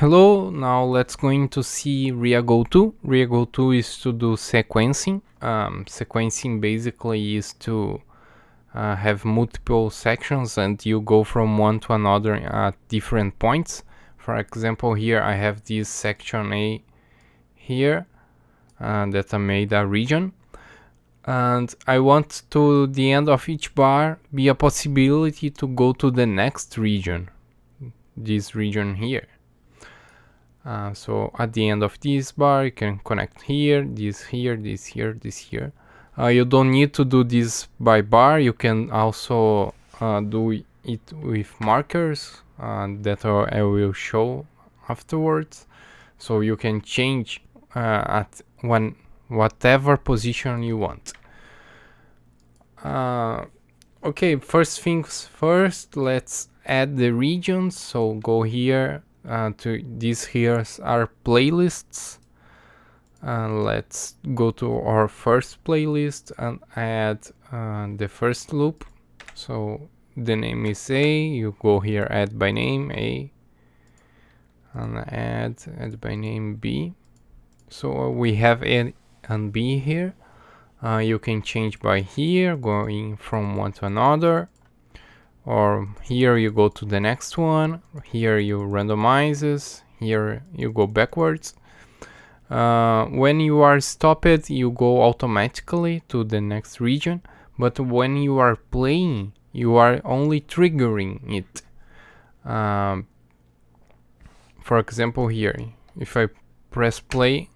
Hello, now let's going to see ReaGoTo. ReaGoTo is to do sequencing. Sequencing basically is to have multiple sections and you go from one to another at different points. For example, here I have this section A here that I made a region. And I want to the end of each bar be a possibility to go to the next region, this region here. So at the end of this bar you can connect here, this here, this here, this here. You don't need to do this by bar, you can also do it with markers that I will show afterwards. So you can change at whatever position you want. Okay, first things first, let's add the regions. So go here to these here are playlists. Let's go to our first playlist and add the first loop. So the name is A, you go here add by name A and add by name B. So we have A and B here. You can change by here, going from one to another, or here you go to the next one, here you randomizes, here you go backwards. When you are stopped, you go automatically to the next region, but when you are playing, you are only triggering it. For example, here, if I press play.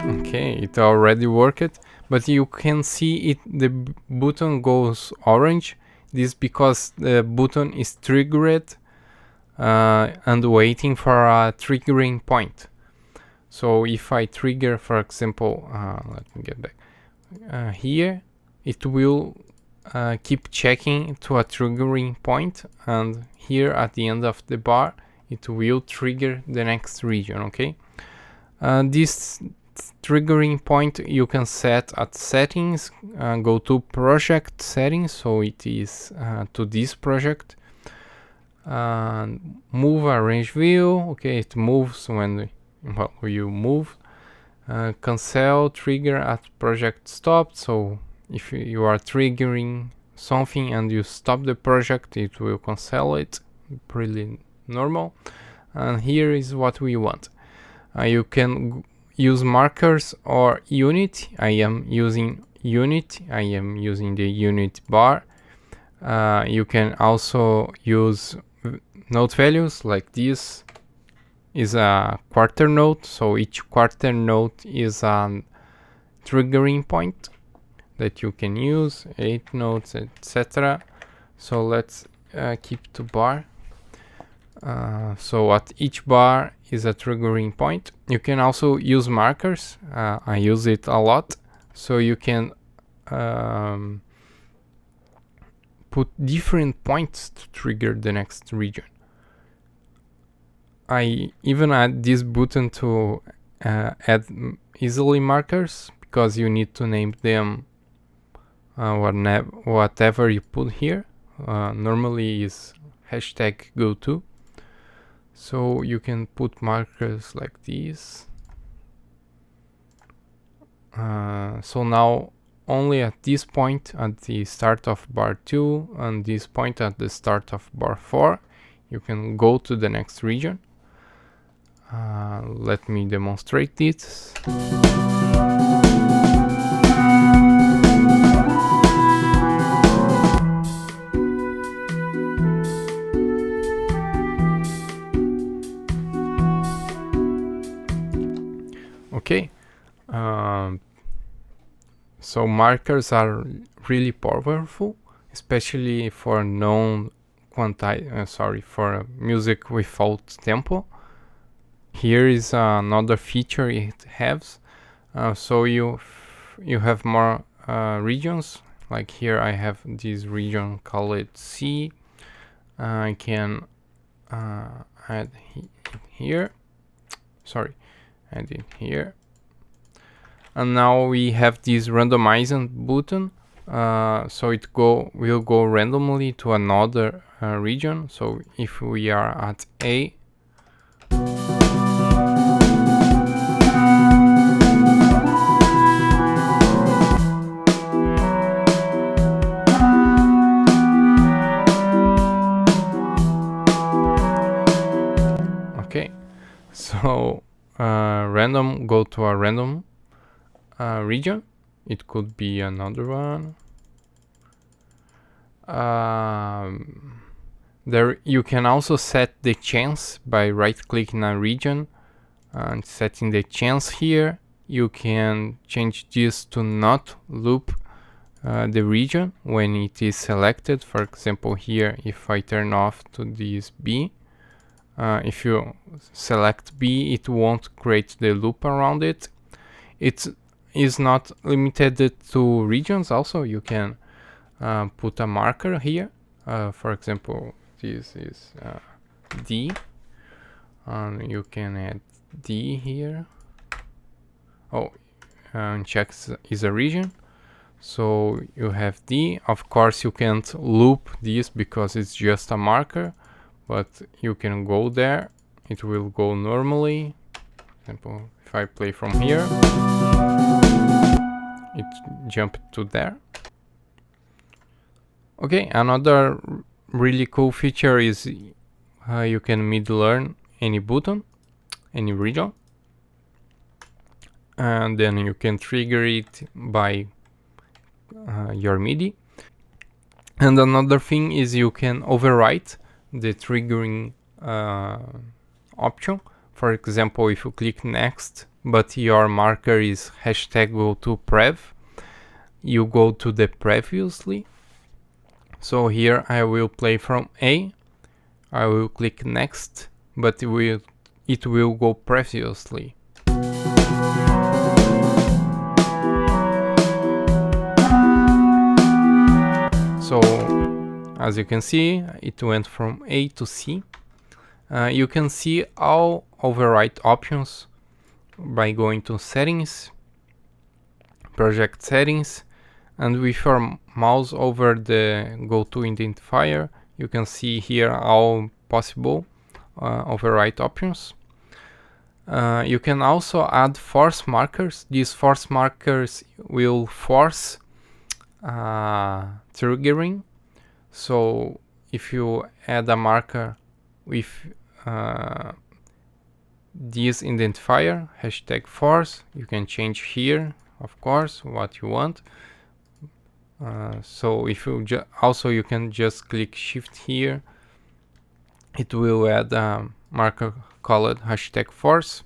Okay, it already worked, but you can see it. The button goes orange. This because the button is triggered and waiting for a triggering point. So if I trigger, for example, let me get back here, it will keep checking to a triggering point, and here at the end of the bar it will trigger the next region. Okay, this triggering point you can set at settings, go to project settings, so it is to this project, move arrange view. Okay, it moves when you move. Cancel trigger at project stop, so if you are triggering something and you stop the project, it will cancel it. Pretty normal. And here is what we want. You can use markers or unit. I am using unit. I am using the unit bar. You can also use node values, like this is a quarter node, so each quarter node is a triggering point that you can use, 8 nodes, etc. So let's keep to bar. So at each bar is a triggering point. You can also use markers. I use it a lot. So you can put different points to trigger the next region. I even add this button to add easily markers, because you need to name them whatever you put here. Normally is #goto. So you can put markers like this. So now only at this point at the start of bar 2 and this point at the start of bar 4 you can go to the next region. Let me demonstrate this. Okay, so markers are really powerful, especially for for music without tempo. Here is another feature it has. So you have more regions. Like here I have this region called C. I can add here. Add it here. And now we have this randomizing button. so it will go randomly to another region. So if we are at A, okay, so random go to a random region. It could be another one. There you can also set the chance by right-clicking a region and setting the chance here. You can change this to not loop the region when it is selected. For example, here, if I turn off to this B, if you select B, it won't create the loop around it. It is not limited to regions. Also, you can put a marker here. For example, this is D, and you can add D here. Oh, and checks is a region. So you have D. Of course, you can't loop this because it's just a marker, but you can go there. It will go normally. For example, if I play from here, it jumped to there. Okay, another really cool feature is you can mid-learn any button, any region, and then you can trigger it by your MIDI. And another thing is you can overwrite the triggering option. For example, if you click next, but your marker is #go-to-prev, you go to the previously. So here I will play from A, I will click next, but it will go previously. So as you can see, it went from A to C. You can see all override options by going to settings, project settings, and with your mouse over the go-to identifier, you can see here all possible override options. You can also add force markers. These force markers will force triggering. So if you add a marker with this identifier, #force, you can change here, of course, what you want. So if you also you can just click shift here, it will add a marker called #force,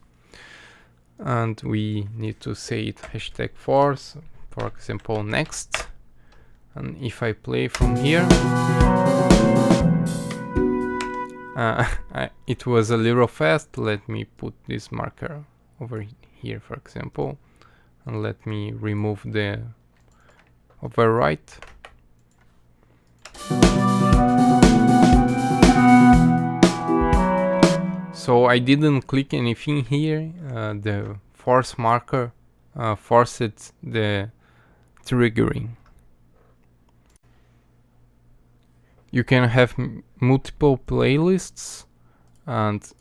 and we need to say it #force, for example, next. And if I play from here, it was a little fast. Let me put this marker over here, for example, and let me remove the overwrite. So I didn't click anything here. The force marker forced the triggering. You can have multiple playlists, and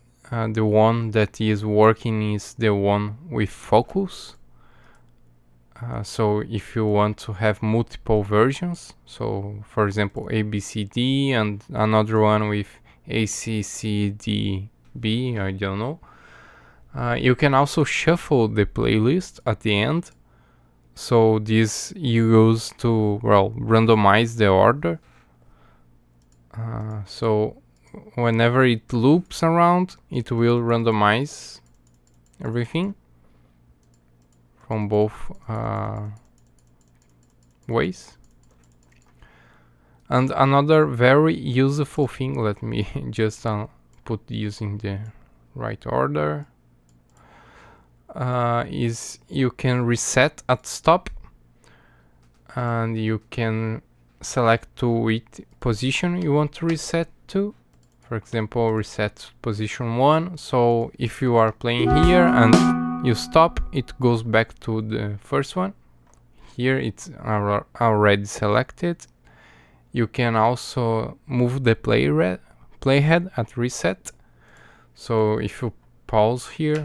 the one that is working is the one with focus. So if you want to have multiple versions, so for example ABCD and another one with ACCDB, I don't know, you can also shuffle the playlist at the end. So this you use to, well, randomize the order. So whenever it loops around, it will randomize everything from both ways. And another very useful thing, let me just put this in the right order, is you can reset at stop, and you can select to which position you want to reset to. For example, reset position 1. So if you are playing here and you stop, it goes back to the first one here it's already selected. You can also move the playhead at reset. So if you pause here,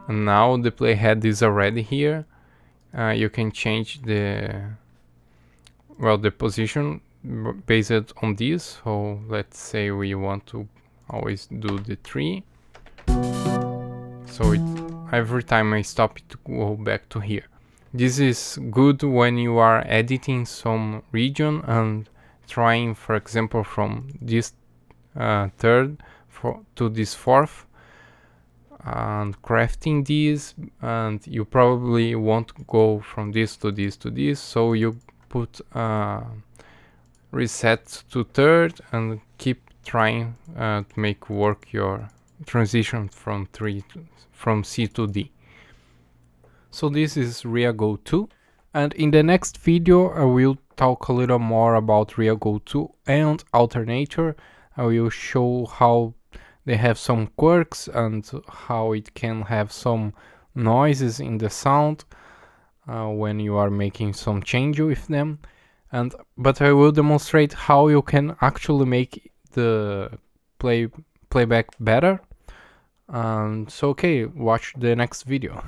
and now the playhead is already here, you can change the position based on this. So let's say we want to always do the 3. So every time I stop it to go back to here. This is good when you are editing some region and trying, for example, from this third to this fourth, and crafting these, and you probably want to go from this to this to this, so you put reset to third and keep trying to make work your transition from C to D. So this is Reago 2, and in the next video I will talk a little more about Reago 2 and Alternator. I will show how they have some quirks and how it can have some noises in the sound when you are making some change with them. But I will demonstrate how you can actually make the playback better. So okay, watch the next video.